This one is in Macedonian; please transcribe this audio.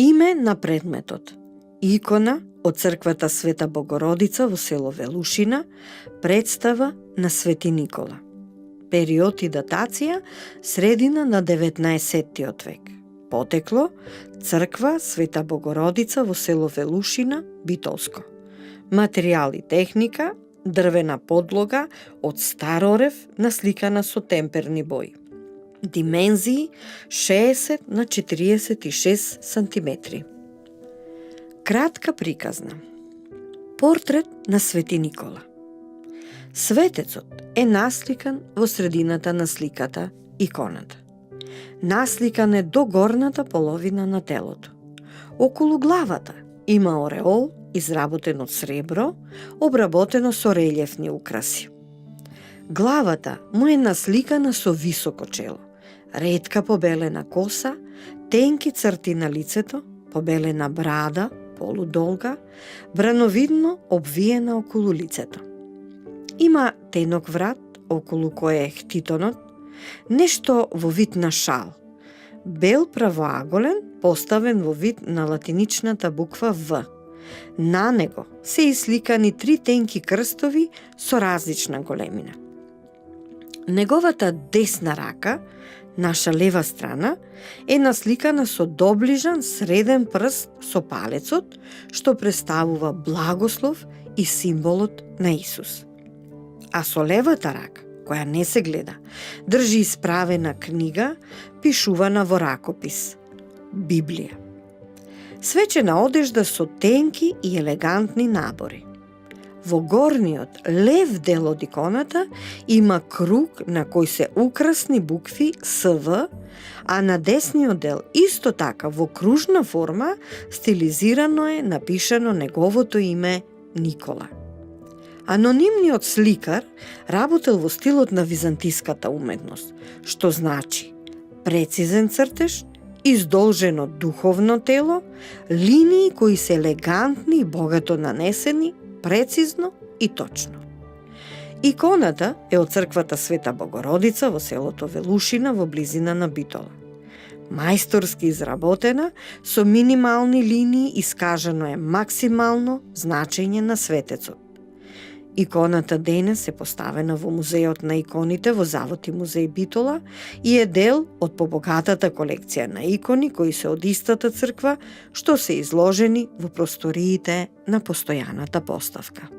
Име на предметот. Икона од црквата Света Богородица во село Велушина, представа на Свети Никола. Период и датација средина на 19 век. Потекло црква Света Богородица во село Велушина, Битолско. Материјал и техника дрвена подлога од стар орев насликана со темперни бои. Димензии 60 на 46 сантиметри. Кратка приказна. Портрет на Свети Никола. Светецот е насликан во средината на сликата, иконата. Насликан е до горната половина на телото. Околу главата има ореол, изработен од сребро, обработено со релјефни украси. Главата му е насликана со високо чело, ретка побелена коса, тенки црти на лицето, побелена брада, полудолга, брановидно обвиена околу лицето. Има тенок врат, околу кој е хтитонот, нешто во вид на шал, бел правоаголен, поставен во вид на латиничната буква В. На него се исликани 3 тенки крстови со различна големина. Неговата десна рака, наша лева страна, е насликана со доближан среден прст со палецот, што представува благослов и символот на Исус. А со левата рака, која не се гледа, држи исправена книга, пишувана во ракопис – Библија. Свечена одежда со тенки и елегантни набори. Во горниот лев дел од иконата има круг на кој се украсни букви СВ, а на десниот дел исто така во кружна форма стилизирано е напишано неговото име Никола. Анонимниот сликар работел во стилот на византиската уметност, што значи прецизен цртеж, издолжено духовно тело, линии кои се елегантни и богато нанесени, прецизно и точно. Иконата е од црквата Света Богородица во селото Велушина во близина на Битола. Мајсторски изработена, со минимални линии искажано е максимално значење на светецот. Иконата денес е поставена во Музеот на иконите во Завод и музеј Битола и е дел од побогатата колекција на икони кои се од истата црква, што се изложени во просториите на постојаната поставка.